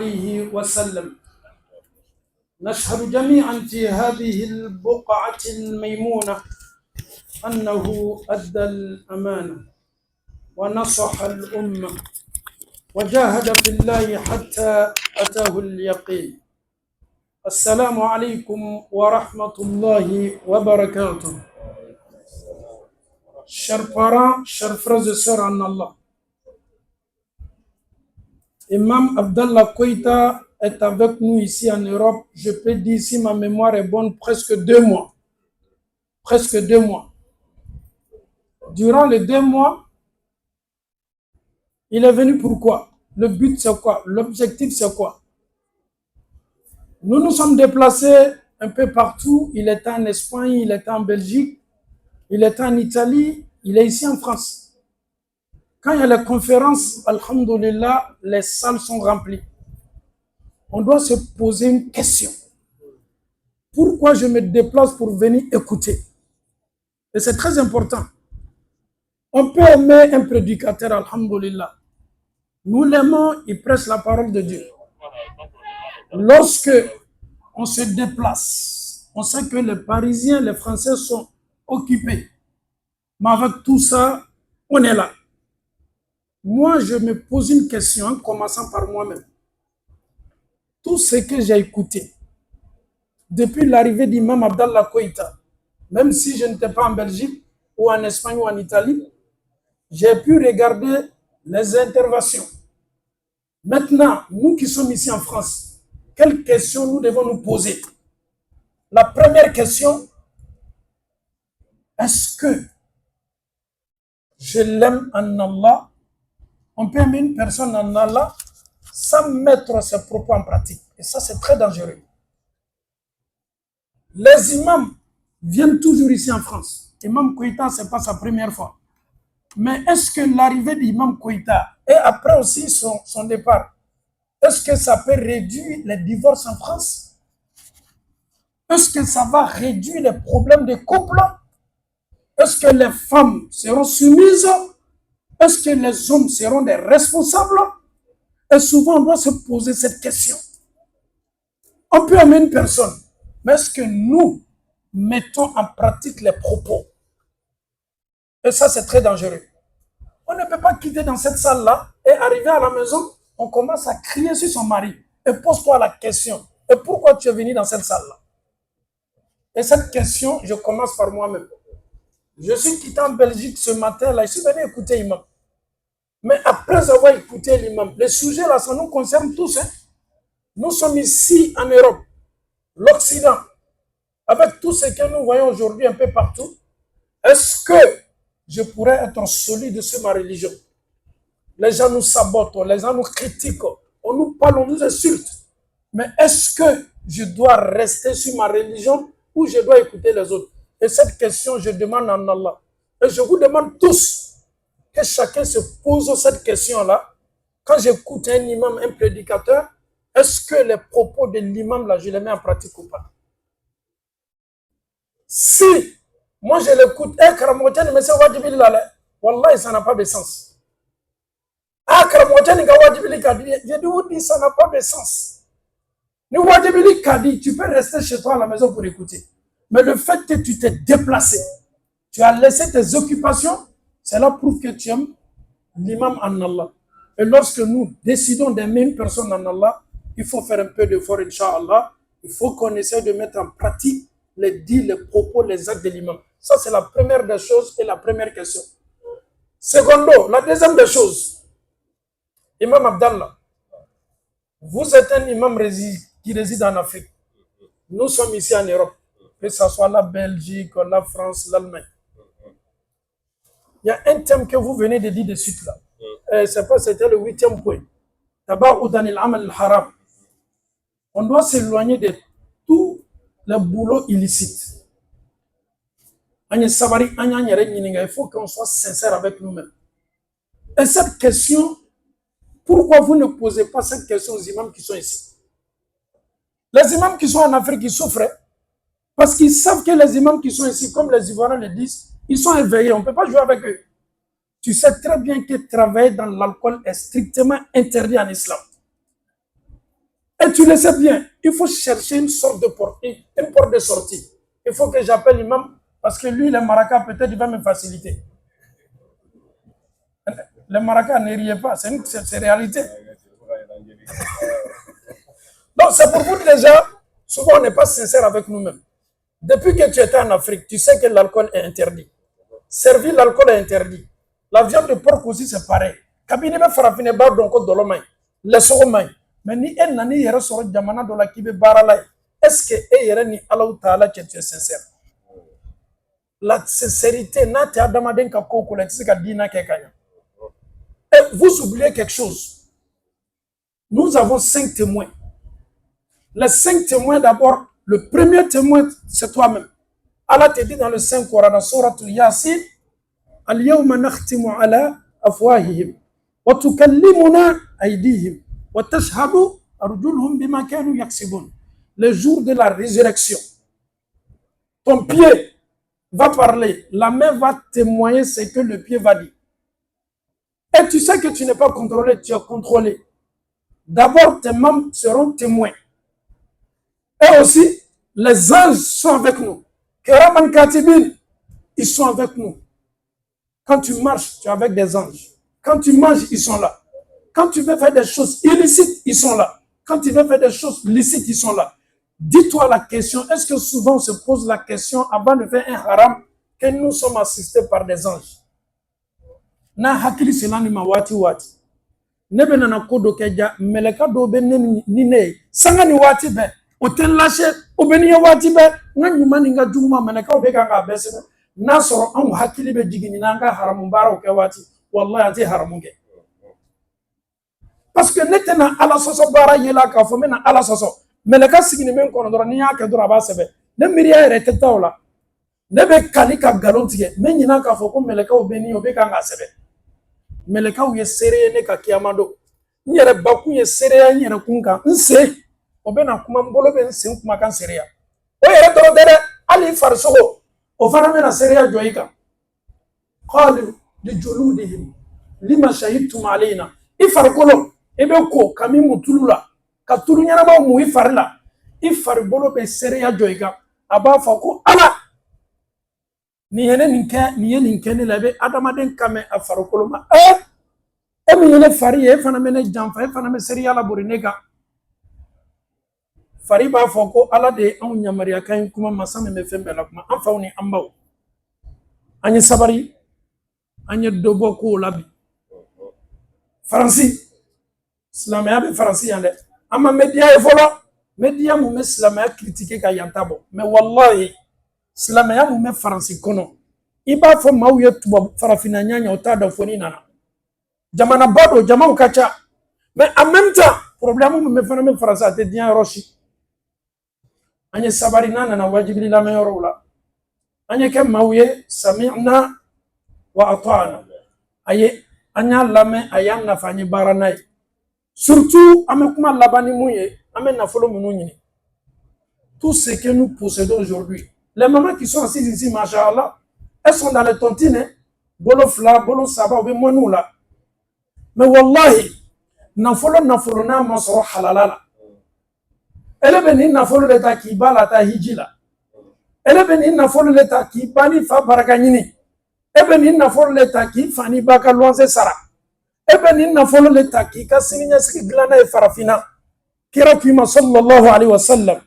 عليه وسلم. نشهد جميعا في هذه البقعة الميمونة أنه أدى الأمانة ونصح الأمة وجاهد في الله حتى أتاه اليقين. السلام عليكم ورحمة الله وبركاته. Chers parents, chers frères et sœurs en Allah, Imam Abdallah Koïta est avec nous ici en Europe. Je peux dire, si ma mémoire est bonne, presque 2 mois. Presque 2 mois. Durant les 2 mois, il est venu pourquoi? Le but c'est quoi? L'objectif c'est quoi? Nous nous sommes déplacés un peu partout. Il était en Espagne, il était en Belgique, il était en Italie, il est ici en France. Quand il y a les conférences, alhamdoulilah, les salles sont remplies. On doit se poser une question. Pourquoi je me déplace pour venir écouter? Et c'est très important. On peut aimer un prédicateur, alhamdoulilah. Nous l'aimons, il prêche la parole de Dieu. Lorsque on se déplace, on sait que les Parisiens, les Français sont occupés. Mais avec tout ça, on est là. Moi, je me pose une question en commençant par moi-même. Tout ce que j'ai écouté depuis l'arrivée d'Imam Abdallah Koïta, même si je n'étais pas en Belgique ou en Espagne ou en Italie, j'ai pu regarder les interventions. Maintenant, nous qui sommes ici en France, quelles questions nous devons nous poser? La première question, est-ce que je l'aime en Allah? On peut aimer une personne en Allah sans mettre ses propos en pratique. Et ça, c'est très dangereux. Les imams viennent toujours ici en France. Imam Koïta, ce n'est pas sa première fois. Mais est-ce que l'arrivée d'Imam Koïta et après aussi son départ, est-ce que ça peut réduire les divorces en France? Est-ce que ça va réduire les problèmes de couple? Est-ce que les femmes seront soumises? Est-ce que les hommes seront des responsables? Et souvent, on doit se poser cette question. On peut aimer une personne, mais est-ce que nous mettons en pratique les propos? Et ça, c'est très dangereux. On ne peut pas quitter dans cette salle-là et arriver à la maison, on commence à crier sur son mari. Et pose-toi la question, et pourquoi tu es venu dans cette salle-là? Et cette question, je commence par moi-même. Je suis quitté en Belgique ce matin-là, je suis venu écouter l'imam. Mais après avoir écouté l'imam, les sujets là, ça nous concerne tous. Hein? Nous sommes ici en Europe, l'Occident, avec tout ce que nous voyons aujourd'hui un peu partout. Est-ce que je pourrais être solide sur ma religion? Les gens nous sabotent, les gens nous critiquent, on nous parle, on nous insulte. Mais est-ce que je dois rester sur ma religion ou je dois écouter les autres? Et cette question, je demande en Allah. Et je vous demande tous que chacun se pose cette question-là. Quand j'écoute un imam, un prédicateur, est-ce que les propos de l'imam, là, je les mets en pratique ou pas? Si moi je l'écoute, mais c'est wajibili là, wallahi, ça n'a pas de sens. Je dis, ça n'a pas de sens. Tu peux rester chez toi à la maison pour écouter. Mais le fait que tu t'es déplacé, tu as laissé tes occupations, cela prouve que tu aimes l'imam en Allah. Et lorsque nous décidons d'aimer une personne en Allah, il faut faire un peu d'effort, Inch'Allah. Il faut qu'on essaie de mettre en pratique les dits, les propos, les actes de l'imam. Ça, c'est la première des choses et la première question. Secondo, la deuxième des choses, Imam Abdallah, vous êtes un imam qui réside en Afrique. Nous sommes ici en Europe, que ce soit la Belgique, la France, l'Allemagne. Il y a un thème que vous venez de dire de suite là. C'est pas, c'était le 8e point. D'abord, haram. On doit s'éloigner de tout le boulot illicite. Il faut qu'on soit sincère avec nous-mêmes. Et cette question, pourquoi vous ne posez pas cette question aux imams qui sont ici? Les imams qui sont en Afrique, ils souffrent. Parce qu'ils savent que les imams qui sont ici, comme les Ivoiriens le disent, ils sont éveillés, on ne peut pas jouer avec eux. Tu sais très bien que travailler dans l'alcool est strictement interdit en islam. Et tu le sais bien, il faut chercher une sorte de porte, une porte de sortie. Il faut que j'appelle l'imam, parce que lui, le maraca, peut-être il va me faciliter. Le maraca, ne riez pas, c'est réalité. Donc, c'est pour vous déjà, souvent on n'est pas sincère avec nous-mêmes. Depuis que tu étais en Afrique, tu sais que l'alcool est interdit. Servir l'alcool est interdit. La viande de porc aussi, c'est pareil. Kabine be farafine ba don ko dolomay. Le sogomay. Mais ni en nani yere soro jamana do la kibe barala. Est-ce que e yere ni Allah Taala que tu es sincère? La sincérité n'a te adamaden ka ko ko la tsika dina ke kanya. Et vous oubliez quelque chose. Nous avons 5 témoins. Les 5 témoins d'abord, le premier témoin c'est toi-même. Allah te dit dans le Saint-Coran, dans Sourate Yasin, Al-yawma nakhtimu ala afwahihim wa tukallimuna aydihim wa tashhadu arjuluhum bima kanu yaksibun. Le jour de la résurrection, ton pied va parler, la main va témoigner ce que le pied va dire. Et tu sais que tu n'es pas contrôlé, tu es contrôlé. D'abord, tes membres seront témoins. Et aussi, les anges sont avec nous. Kiraman Katibin, ils sont avec nous. Quand tu marches, tu es avec des anges. Quand tu manges, ils sont là. Quand tu veux faire des choses illicites, ils sont là. Quand tu veux faire des choses licites, ils sont là. Dis-toi la question, est-ce que souvent on se pose la question avant de faire un haram que nous sommes assistés par des anges? Na hakili selani ma wati wati. Nebe na kodo keja meleka do be ni ne sanga ni wati be. Oten lâché, obéni wati be, nga nyuma ninga juma meleka obeka nga bese. Na soro an hakili be jigini nanga haramu bara ke wati. Wallahi ati haramu ke. Parce que netena ala soso bara yela ka fo mena ala soso. Meleka sigini men kono dora ni ya ke dora ba sebe. Ne miriya ere tetawla. Ne be kali ka galon tige. Men nyina ka fo ko meleka obéni obeka nga sebe. Meleka uye sere ne ka kiyamado. Nyere baku ye sere nyere kunka. Nse obena kuma mbolo be nse kuma kan sereya. O yere doro dere ali farsogo. O fana mena sereya joyika. Qalu li juludihim lima shahidtum alayna. Ifarkolo ebe ko kami mutulula. Ka tulu nyana ba mu ifarla. Ifarbolo be sereya joyika. Aba fa ko ala ni yene ninke ni labe adamaden kame afarkolo ma mi yene fari e fana mene jamfa e fana me sereya la borinega. Fari b'a fɔ ko ala de anw yamaruya kan kuma masa min bɛ fɛn bɛɛ la kuma an faw ni an baw an ye sabari an ye dɔ bɔ kow la bi faransi silamɛya bɛ faransi yan dɛ an ma mediya ye fɔlɔ mediya mun bɛ silamɛya kiritike ka yan ta bɔ mais wallahi silamɛya mun bɛ faransi kɔnɔ i b'a fɔ maaw ye tubabu farafinna ɲaɲa o t'a dɔn fo ni nana jamana ba don jamaw ka ca mais en même temps problème mun bɛ fana bɛ faransi a tɛ diɲɛ yɔrɔ si. Anye sabari na nana wajibili la mayoro la. Anye ke mauye sami'na wa ata'na. Aye anya lame ayan na fanyi baranay. Surtout ame kuma labani mouye, ame na folo mounou nyini. Tout ce que nous possédons aujourd'hui. Les mamans qui sont assises ici, machallah, elles sont dans les tontines, bolo fla, bolo saba, oube mounou la. Mais wallahi, na folo na masoro halalala. Elle be ni nafolo le ta ki ba la ta hijila. Elle be ni nafolo le ta ki ba ni fa baraka nyini. Ebe ni nafolo le ta ki fa ni ba ka luanse sara. Ebe ni nafolo le ta ki ka sininya siki glana e farafina. Kira kima sallallahu alayhi wa sallam.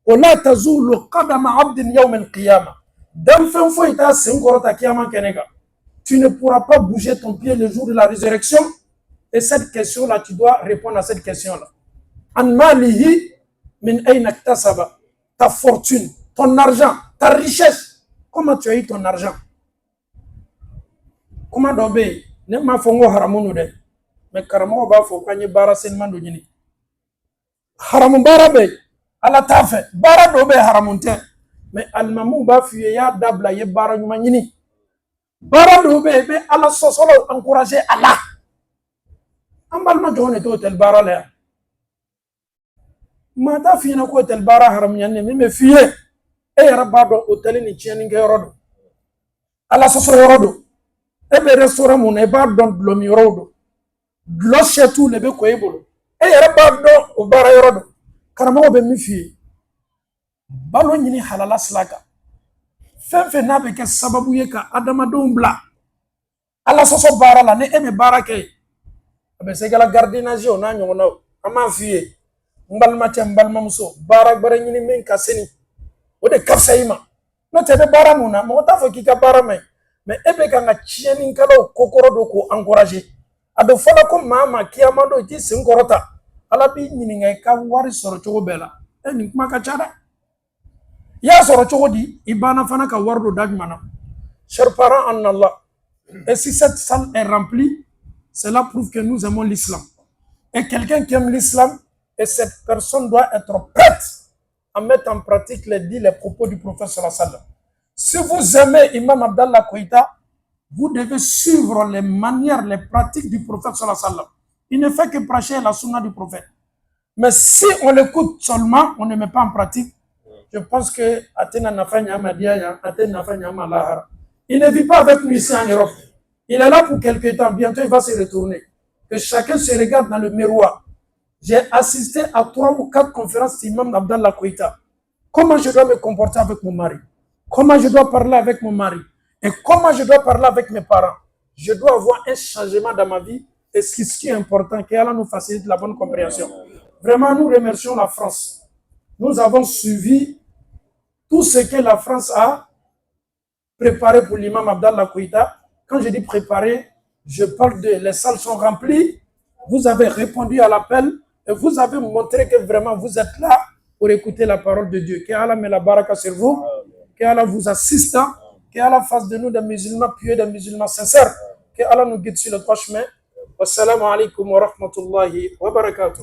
Wala tazulu qadama abdin yawm al-qiyamah. Dan fen fo ita sen korota kiyama kenega. Tu ne pourras pas bouger ton pied le jour de la résurrection. Et cette question-là, tu dois répondre à cette question-là. An malihi min ayna iktasaba, ta fortune, ton argent, ta richesse. Comment tu as eu ton argent? Comment dobe? Ne ma fongo haramono de. Mais karamo ba fo kanye bara senman do nyini. Haramun bara be ala tafe. Bara dobe haramunte. Mais almamu ba fiye ya dabla ye bara nyuma nyini. Bara dobe be ala sosolo encourager Allah. Ambalma jone to tel bara le. Mata fina ko tel bara haram yanne mi fiye e rabado hotel ni cheni nge rodo ala soso rodo e be restaurant mon e ba don blomi rodo lo chetu le be ko ebolo e rabado o bara rodo karamɔgɔ bɛ min f'i ye balo ɲini halala sira kan fɛn fɛn n'a bɛ kɛ sababu ye ka adamadenw bila ala sɔsɔ baara la ni e bɛ baara kɛ a bɛ se kɛla gardiennage o n'a ɲɔgɔnnaw an m'a f'i ye n balimacɛ n balimamuso baara gbɛrɛ ɲini min ka seni o de ka fisa i ma n'o tɛ i bɛ baara mun na mɔgɔ t'a fɔ k'i ka baara man ɲi mais e bɛ kan ka tiɲɛnikɛlaw kokɔrɔ don k'o encourager a bɛ fɔla ko maa ma kiyama don i t'i sen kɔrɔta ala b'i ɲininka i ka wari sɔrɔ cogo bɛɛ la nin kuma ka ca dɛ i y'a sɔrɔ cogo di i banna fana ka wari don da jumɛn na chers parents en Allah et si cette salle est remplie cela prouve que nous aimons l'islam et quelqu'un qui aime l'islam et cette personne doit être prête à mettre en pratique les dits, les propos du prophète sallallahu alayhi wa sallam. Si vous aimez Imam Abdallah Koïta, vous devez suivre les manières, les pratiques du prophète sallallahu alayhi wa sallam. Il ne fait que prêcher la sunna du prophète. Mais si on l'écoute seulement, on ne met pas en pratique, je pense que il ne vit pas avec nous ici en Europe. Il est là pour quelques temps, bientôt il va se retourner. Que chacun se regarde dans le miroir. J'ai assisté à 3 ou 4 conférences d'Imam Abdallah Koïta. Comment je dois me comporter avec mon mari? Comment je dois parler avec mon mari? Et comment je dois parler avec mes parents? Je dois avoir un changement dans ma vie. Et ce qui est important, qu'Allah nous facilite la bonne compréhension. Vraiment, nous remercions la France. Nous avons suivi tout ce que la France a préparé pour l'imam Abdallah Koïta. Quand je dis préparé, je parle de les salles sont remplies. Vous avez répondu à l'appel. Et vous avez montré que vraiment vous êtes là pour écouter la parole de Dieu. Qu'Allah met la baraka sur vous, qu'Allah vous assiste, qu'Allah fasse de nous des musulmans pieux, des musulmans sincères, qu'Allah nous guide sur le droit chemin. Wassalamu alaikum wa rahmatullahi wa barakatuh.